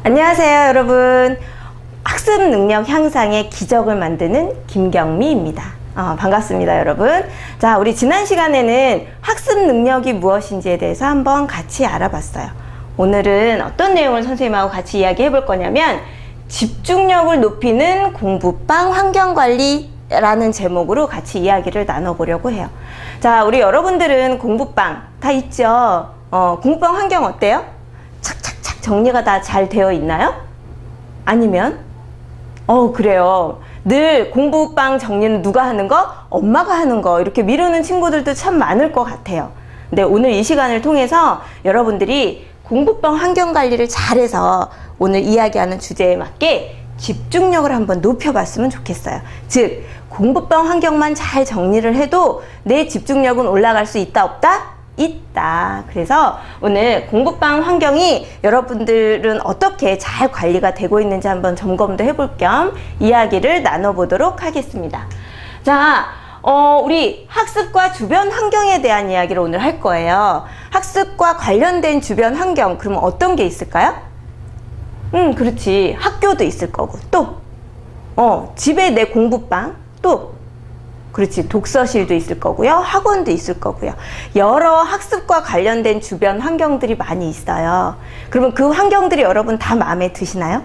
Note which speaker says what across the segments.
Speaker 1: 안녕하세요, 여러분. 학습 능력 향상의 기적을 만드는 김경미입니다. 반갑습니다, 여러분. 자, 우리 지난 시간에는 학습 능력이 무엇인지에 대해서 한번 같이 알아봤어요. 오늘은 어떤 내용을 선생님하고 같이 이야기해 볼 거냐면 집중력을 높이는 공부방 환경관리라는 제목으로 같이 이야기를 나눠보려고 해요. 자, 우리 여러분들은 공부방 다 있죠? 공부방 환경 어때요? 착착착 정리가 다 잘 되어 있나요? 아니면 그래요. 늘 공부방 정리는 누가 하는 거? 엄마가 하는 거. 이렇게 미루는 친구들도 참 많을 것 같아요. 근데 오늘 이 시간을 통해서 여러분들이 공부방 환경 관리를 잘해서 오늘 이야기하는 주제에 맞게 집중력을 한번 높여봤으면 좋겠어요. 즉, 공부방 환경만 잘 정리를 해도 내 집중력은 올라갈 수 있다, 없다? 있다. 그래서 오늘 공부방 환경이 여러분들은 어떻게 잘 관리가 되고 있는지 한번 점검도 해볼 겸 이야기를 나눠보도록 하겠습니다. 자, 우리 학습과 주변 환경에 대한 이야기를 오늘 할 거예요. 학습과 관련된 주변 환경, 그러면 어떤 게 있을까요? 그렇지. 학교도 있을 거고, 또, 집에 내 공부방, 또, 그렇지. 독서실도 있을 거고요. 학원도 있을 거고요. 여러 학습과 관련된 주변 환경들이 많이 있어요. 그러면 그 환경들이 여러분 다 마음에 드시나요?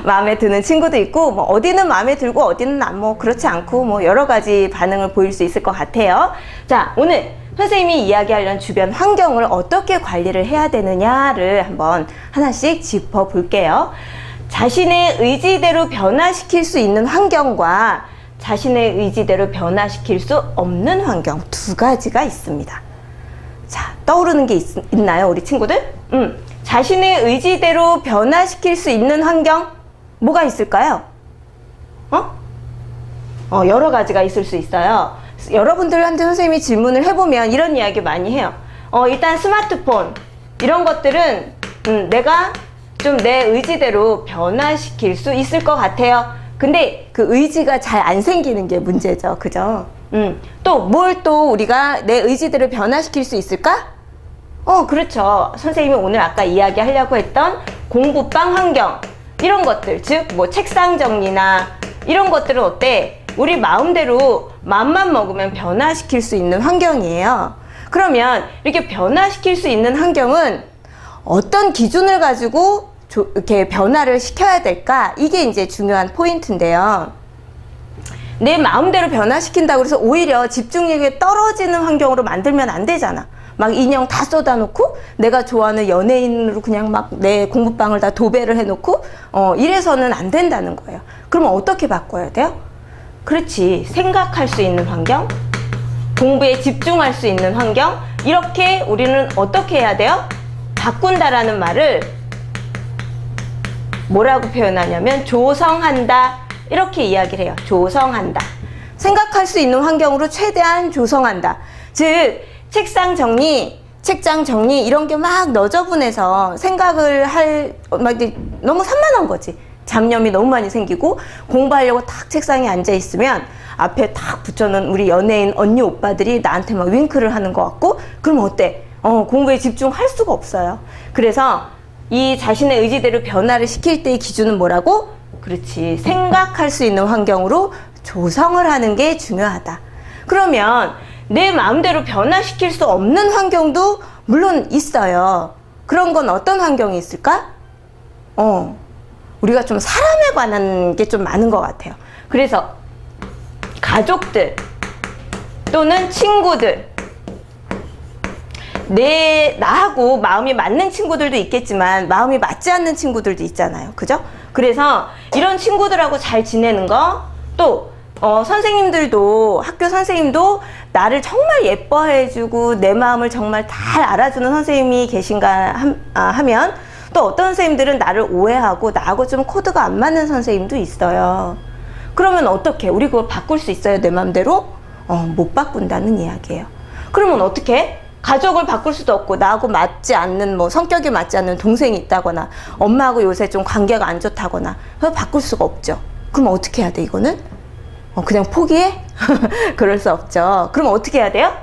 Speaker 1: 마음에 드는 친구도 있고, 어디는 마음에 들고, 어디는 그렇지 않고, 여러 가지 반응을 보일 수 있을 것 같아요. 자, 오늘 선생님이 이야기하려는 주변 환경을 어떻게 관리를 해야 되느냐를 한번 하나씩 짚어볼게요. 자신의 의지대로 변화시킬 수 있는 환경과 자신의 의지대로 변화시킬 수 없는 환경 두 가지가 있습니다. 자, 떠오르는 게 있나요, 우리 친구들? 자신의 의지대로 변화시킬 수 있는 환경 뭐가 있을까요? 여러 가지가 있을 수 있어요. 여러분들한테 선생님이 질문을 해보면 이런 이야기 많이 해요. 일단 스마트폰 이런 것들은 내가 좀 내 의지대로 변화시킬 수 있을 것 같아요. 근데 그 의지가 잘 안 생기는 게 문제죠. 그죠? 또 뭘 또 우리가 내 의지대로 변화시킬 수 있을까? 그렇죠. 선생님이 오늘 아까 이야기하려고 했던 공부방 환경 이런 것들, 즉 책상 정리나 이런 것들은 어때? 우리 마음대로 마음만 먹으면 변화시킬 수 있는 환경이에요. 그러면 이렇게 변화시킬 수 있는 환경은 어떤 기준을 가지고 이렇게 변화를 시켜야 될까? 이게 이제 중요한 포인트인데요. 내 마음대로 변화시킨다고 해서 오히려 집중력이 떨어지는 환경으로 만들면 안 되잖아. 막 인형 다 쏟아놓고 내가 좋아하는 연예인으로 그냥 막 내 공부방을 다 도배를 해놓고 이래서는 안 된다는 거예요. 그러면 어떻게 바꿔야 돼요? 그렇지. 생각할 수 있는 환경, 공부에 집중할 수 있는 환경, 이렇게 우리는 어떻게 해야 돼요? 바꾼다라는 말을 뭐라고 표현하냐면 조성한다, 이렇게 이야기를 해요. 조성한다. 생각할 수 있는 환경으로 최대한 조성한다. 즉 책상 정리 이런 게 막 너저분해서 생각을 너무 산만한 거지. 잡념이 너무 많이 생기고 공부하려고 딱 책상에 앉아 있으면 앞에 딱 붙여놓은 우리 연예인 언니 오빠들이 나한테 막 윙크를 하는 것 같고, 그럼 어때? 공부에 집중할 수가 없어요. 그래서 이 자신의 의지대로 변화를 시킬 때의 기준은 뭐라고? 그렇지. 생각할 수 있는 환경으로 조성을 하는 게 중요하다. 그러면 내 마음대로 변화시킬 수 없는 환경도 물론 있어요. 그런 건 어떤 환경이 있을까? 우리가 좀 사람에 관한 게 좀 많은 것 같아요. 그래서 가족들 또는 친구들, 나하고 마음이 맞는 친구들도 있겠지만 마음이 맞지 않는 친구들도 있잖아요. 그죠? 그래서 이런 친구들하고 잘 지내는 거, 또 선생님들도, 학교 선생님도 나를 정말 예뻐해주고 내 마음을 정말 잘 알아주는 선생님이 계신가 하면, 또 어떤 선생님들은 나를 오해하고 나하고 좀 코드가 안 맞는 선생님도 있어요. 그러면 어떻게? 우리 그걸 바꿀 수 있어요, 내 마음대로? 못 바꾼다는 이야기예요. 그러면 어떻게? 가족을 바꿀 수도 없고, 나하고 맞지 않는, 성격이 맞지 않는 동생이 있다거나, 엄마하고 요새 좀 관계가 안 좋다거나, 그걸 바꿀 수가 없죠. 그럼 어떻게 해야 돼, 이거는? 그냥 포기해? 그럴 수 없죠. 그럼 어떻게 해야 돼요?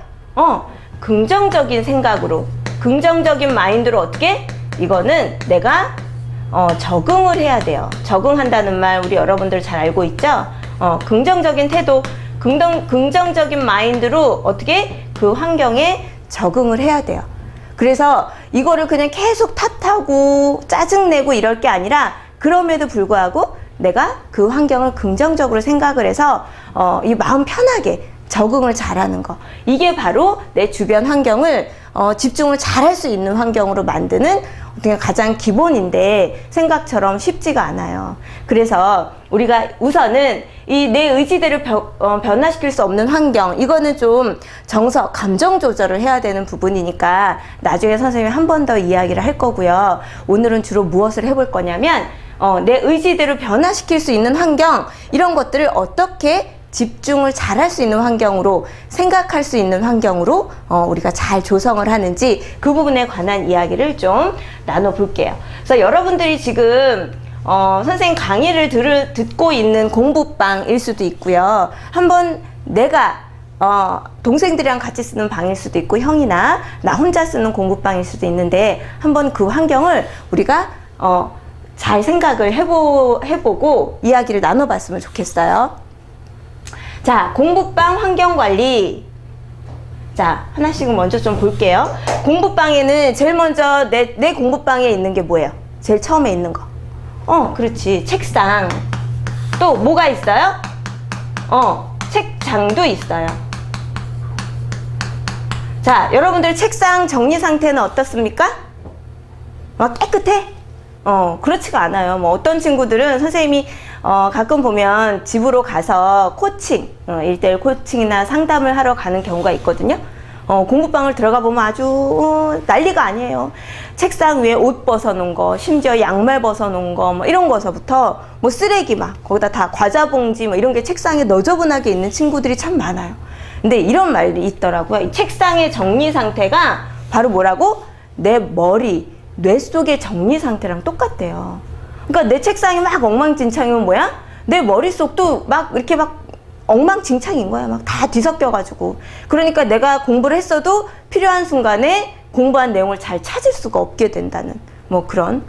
Speaker 1: 긍정적인 생각으로, 긍정적인 마인드로 어떻게? 이거는 내가 적응을 해야 돼요. 적응한다는 말 우리 여러분들 잘 알고 있죠? 긍정적인 태도, 긍정적인 마인드로 어떻게 그 환경에 적응을 해야 돼요. 그래서 이거를 그냥 계속 탓하고 짜증내고 이럴 게 아니라 그럼에도 불구하고 내가 그 환경을 긍정적으로 생각을 해서 이 마음 편하게 적응을 잘하는 거. 이게 바로 내 주변 환경을 집중을 잘할 수 있는 환경으로 만드는 어떻게 가장 기본인데 생각처럼 쉽지가 않아요. 그래서 우리가 우선은 이 내 의지대로 변화시킬 수 없는 환경, 이거는 좀 정서, 감정 조절을 해야 되는 부분이니까 나중에 선생님이 한 번 더 이야기를 할 거고요. 오늘은 주로 무엇을 해볼 거냐면 내 의지대로 변화시킬 수 있는 환경, 이런 것들을 어떻게 집중을 잘할 수 있는 환경으로, 생각할 수 있는 환경으로 우리가 잘 조성을 하는지 그 부분에 관한 이야기를 좀 나눠볼게요. 그래서 여러분들이 지금 선생님 강의를 듣고 있는 공부방일 수도 있고요. 한번 내가 동생들이랑 같이 쓰는 방일 수도 있고, 형이나 나 혼자 쓰는 공부방일 수도 있는데 한번 그 환경을 우리가 잘 생각을 해보고 이야기를 나눠봤으면 좋겠어요. 자, 공부방 환경관리. 자, 하나씩은 먼저 좀 볼게요. 공부방에는 제일 먼저 내 공부방에 있는 게 뭐예요? 제일 처음에 있는 거. 그렇지. 책상. 또 뭐가 있어요? 책장도 있어요. 자, 여러분들 책상 정리 상태는 어떻습니까? 깨끗해? 그렇지가 않아요. 뭐 어떤 친구들은 선생님이 가끔 보면 집으로 가서 코칭, 1:1 코칭이나 상담을 하러 가는 경우가 있거든요. 공부방을 들어가 보면 아주 난리가 아니에요. 책상 위에 옷 벗어놓은 거, 심지어 양말 벗어놓은 거, 뭐 이런 거서부터 뭐 쓰레기 막 거기다 다 과자 봉지 뭐 이런 게 책상에 너저분하게 있는 친구들이 참 많아요. 근데 이런 말이 있더라고요. 이 책상의 정리 상태가 바로 뭐라고? 내 머리, 뇌 속의 정리 상태랑 똑같대요. 그러니까 내 책상이 막 엉망진창이면 뭐야? 내 머릿속도 막 이렇게 막 엉망진창인 거야. 막 다 뒤섞여가지고. 그러니까 내가 공부를 했어도 필요한 순간에 공부한 내용을 잘 찾을 수가 없게 된다는 뭐 그런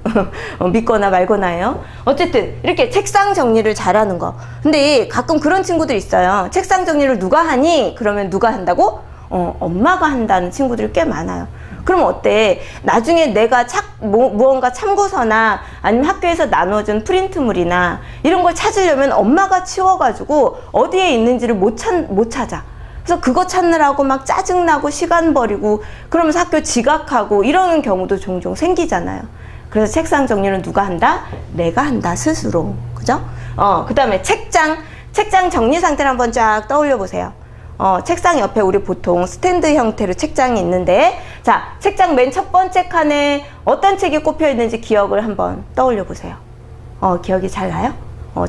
Speaker 1: 믿거나 말거나예요. 어쨌든 이렇게 책상 정리를 잘하는 거. 근데 가끔 그런 친구들 있어요. 책상 정리를 누가 하니? 그러면 누가 한다고? 엄마가 한다는 친구들이 꽤 많아요. 그럼 어때? 나중에 내가 무언가 참고서나 아니면 학교에서 나눠준 프린트물이나 이런 걸 찾으려면 엄마가 치워가지고 어디에 있는지를 못 찾아. 그래서 그거 찾느라고 막 짜증나고 시간 버리고 그러면서 학교 지각하고 이러는 경우도 종종 생기잖아요. 그래서 책상 정리는 누가 한다? 내가 한다, 스스로. 그죠? 그 다음에 책장 정리 상태를 한번 쫙 떠올려 보세요. 책상 옆에 우리 보통 스탠드 형태로 책장이 있는데, 자, 책장 맨 첫 번째 칸에 어떤 책이 꼽혀 있는지 기억을 한번 떠올려 보세요. 기억이 잘 나요?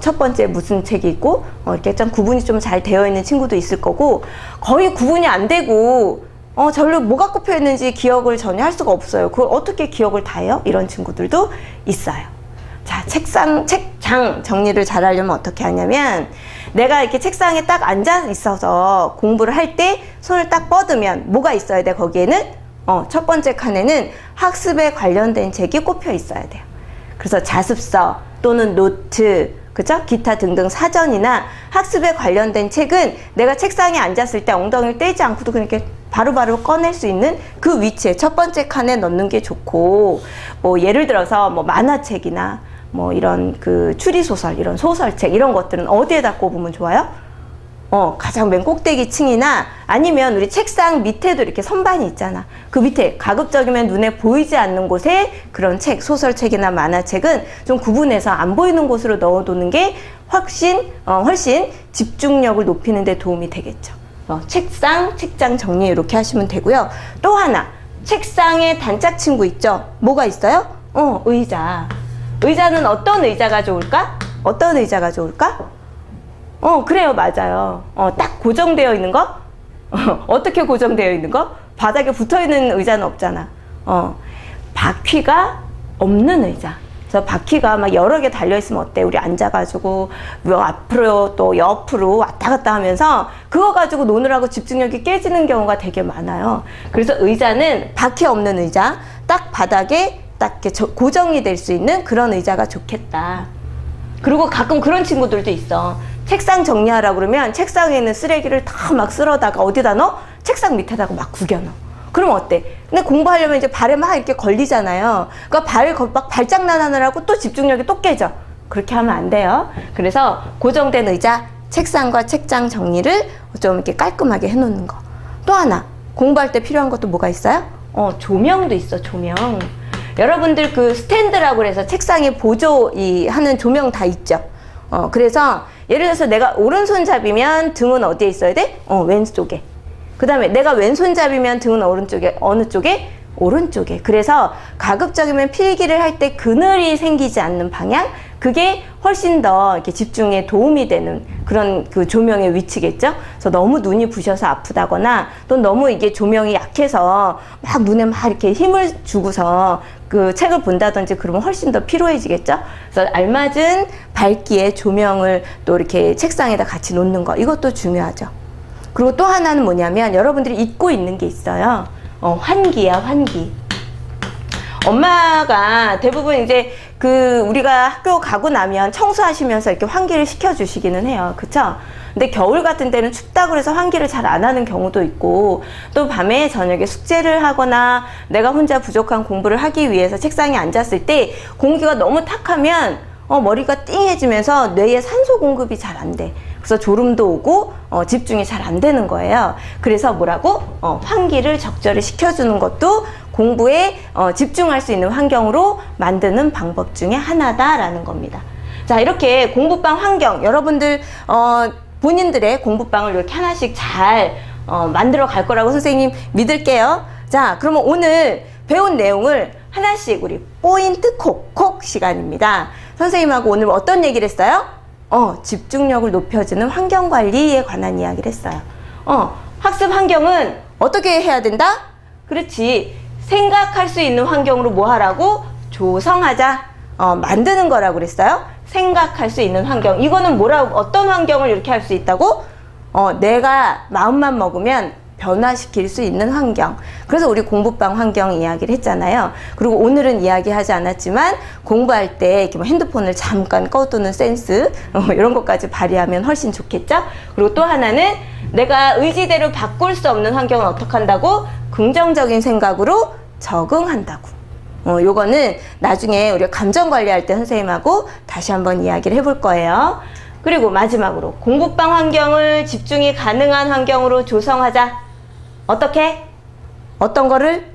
Speaker 1: 첫 번째 무슨 책이 있고, 이렇게 좀 구분이 좀 잘 되어 있는 친구도 있을 거고, 거의 구분이 안 되고, 절로 뭐가 꼽혀 있는지 기억을 전혀 할 수가 없어요. 그걸 어떻게 기억을 다 해요? 이런 친구들도 있어요. 자, 책장 정리를 잘 하려면 어떻게 하냐면, 내가 이렇게 책상에 딱 앉아 있어서 공부를 할 때 손을 딱 뻗으면 뭐가 있어야 돼? 거기에는 첫 번째 칸에는 학습에 관련된 책이 꼽혀 있어야 돼요. 그래서 자습서 또는 노트, 그죠? 기타 등등 사전이나 학습에 관련된 책은 내가 책상에 앉았을 때 엉덩이를 떼지 않고도 그냥 이렇게 바로바로 꺼낼 수 있는 그 위치에 첫 번째 칸에 넣는 게 좋고, 뭐 예를 들어서 뭐 만화책이나 뭐 이런 그 추리소설, 이런 소설책 이런 것들은 어디에다 꼽으면 좋아요? 가장 맨 꼭대기 층이나 아니면 우리 책상 밑에도 이렇게 선반이 있잖아. 그 밑에 가급적이면 눈에 보이지 않는 곳에 그런 책, 소설책이나 만화책은 좀 구분해서 안 보이는 곳으로 넣어두는 게 훨씬 집중력을 높이는 데 도움이 되겠죠. 책장 정리 이렇게 하시면 되고요. 또 하나, 책상에 단짝 친구 있죠? 뭐가 있어요? 의자. 의자는 어떤 의자가 좋을까? 어떤 의자가 좋을까? 그래요, 맞아요. 딱 고정되어 있는 거? 어떻게 고정되어 있는 거? 바닥에 붙어 있는 의자는 없잖아. 바퀴가 없는 의자. 그래서 바퀴가 막 여러 개 달려있으면 어때? 우리 앉아가지고 앞으로 또 옆으로 왔다 갔다 하면서 그거 가지고 노느라고 집중력이 깨지는 경우가 되게 많아요. 그래서 의자는 바퀴 없는 의자, 딱 바닥에 딱 이렇게 고정이 될 수 있는 그런 의자가 좋겠다. 그리고 가끔 그런 친구들도 있어. 책상 정리하라고 그러면 책상에 있는 쓰레기를 다 막 쓸어다가 어디다 넣어? 책상 밑에다가 막 구겨 넣어. 그럼 어때? 근데 공부하려면 이제 발에 막 이렇게 걸리잖아요. 그러니까 막 발장난 하느라고 또 집중력이 또 깨져. 그렇게 하면 안 돼요. 그래서 고정된 의자, 책상과 책장 정리를 좀 이렇게 깔끔하게 해놓는 거. 또 하나, 공부할 때 필요한 것도 뭐가 있어요? 조명도 있어, 조명. 여러분들 그 스탠드라고 해서 책상에 하는 조명 다 있죠. 그래서 예를 들어서 내가 오른손잡이면 등은 어디에 있어야 돼? 왼쪽에. 그 다음에 내가 왼손잡이면 등은 오른쪽에. 어느 쪽에? 오른쪽에. 그래서 가급적이면 필기를 할 때 그늘이 생기지 않는 방향, 그게 훨씬 더 이렇게 집중에 도움이 되는 그런 그 조명의 위치겠죠. 그래서 너무 눈이 부셔서 아프다거나 또 너무 이게 조명이 약해서 막 눈에 막 이렇게 힘을 주고서 그 책을 본다든지 그러면 훨씬 더 피로해지겠죠. 그래서 알맞은 밝기의 조명을 또 이렇게 책상에다 같이 놓는 거, 이것도 중요하죠. 그리고 또 하나는 뭐냐면 여러분들이 잊고 있는 게 있어요. 환기야, 환기. 엄마가 대부분 이제 우리가 학교 가고 나면 청소하시면서 이렇게 환기를 시켜주시기는 해요. 그쵸? 근데 겨울 같은 때는 춥다고 해서 환기를 잘 안 하는 경우도 있고, 또 밤에 저녁에 숙제를 하거나 내가 혼자 부족한 공부를 하기 위해서 책상에 앉았을 때 공기가 너무 탁하면 머리가 띵해지면서 뇌에 산소 공급이 잘 안 돼. 그래서 졸음도 오고 집중이 잘 안 되는 거예요. 그래서 뭐라고? 환기를 적절히 시켜주는 것도 공부에 집중할 수 있는 환경으로 만드는 방법 중에 하나다라는 겁니다. 자, 이렇게 공부방 환경, 여러분들 본인들의 공부방을 이렇게 하나씩 잘 만들어 갈 거라고 선생님 믿을게요. 자, 그러면 오늘 배운 내용을 하나씩 우리 포인트 콕콕 시간입니다. 선생님하고 오늘 어떤 얘기를 했어요? 집중력을 높여주는 환경관리에 관한 이야기를 했어요. 학습 환경은 어떻게 해야 된다? 그렇지. 생각할 수 있는 환경으로 뭐 하라고? 조성하자. 만드는 거라고 그랬어요. 생각할 수 있는 환경. 이거는 뭐라고, 어떤 환경을 이렇게 할 수 있다고? 내가 마음만 먹으면 변화시킬 수 있는 환경. 그래서 우리 공부방 환경 이야기를 했잖아요. 그리고 오늘은 이야기하지 않았지만 공부할 때 이렇게 뭐 핸드폰을 잠깐 꺼두는 센스, 이런 것까지 발휘하면 훨씬 좋겠죠. 그리고 또 하나는 내가 의지대로 바꿀 수 없는 환경은 어떻게 한다고? 긍정적인 생각으로 적응한다고. 요거는 나중에 우리가 감정 관리할 때 선생님하고 다시 한번 이야기를 해볼 거예요. 그리고 마지막으로 공부방 환경을 집중이 가능한 환경으로 조성하자. 어떻게? 어떤 거를?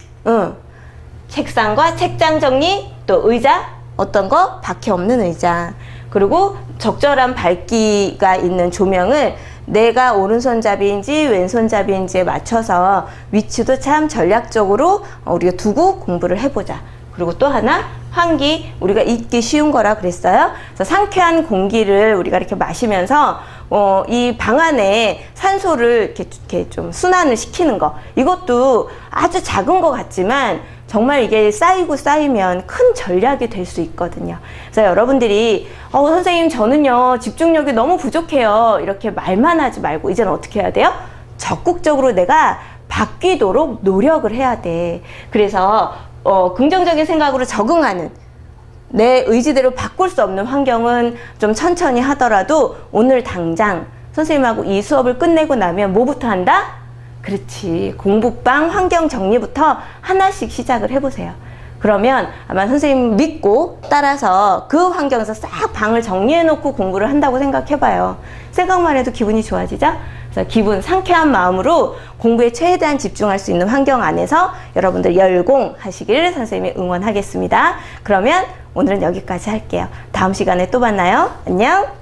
Speaker 1: 책상과 책장 정리, 또 의자, 어떤 거? 바퀴 없는 의자. 그리고 적절한 밝기가 있는 조명을 내가 오른손잡이인지 왼손잡이인지에 맞춰서 위치도 참 전략적으로 우리가 두고 공부를 해보자. 그리고 또 하나, 환기, 우리가 잊기 쉬운 거라 그랬어요. 그래서 상쾌한 공기를 우리가 이렇게 마시면서 이 방 안에 산소를 이렇게 좀 순환을 시키는 거, 이것도 아주 작은 것 같지만 정말 이게 쌓이고 쌓이면 큰 전략이 될 수 있거든요. 그래서 여러분들이 선생님 저는요 집중력이 너무 부족해요, 이렇게 말만 하지 말고 이제는 어떻게 해야 돼요? 적극적으로 내가 바뀌도록 노력을 해야 돼. 그래서 긍정적인 생각으로 적응하는, 내 의지대로 바꿀 수 없는 환경은 좀 천천히 하더라도 오늘 당장 선생님하고 이 수업을 끝내고 나면 뭐부터 한다? 그렇지, 공부방 환경 정리부터 하나씩 시작을 해보세요. 그러면 아마 선생님 믿고 따라서 그 환경에서 싹 방을 정리해놓고 공부를 한다고 생각해봐요. 생각만 해도 기분이 좋아지죠? 그래서 상쾌한 마음으로 공부에 최대한 집중할 수 있는 환경 안에서 여러분들 열공하시기를 선생님이 응원하겠습니다. 그러면 오늘은 여기까지 할게요. 다음 시간에 또 만나요. 안녕.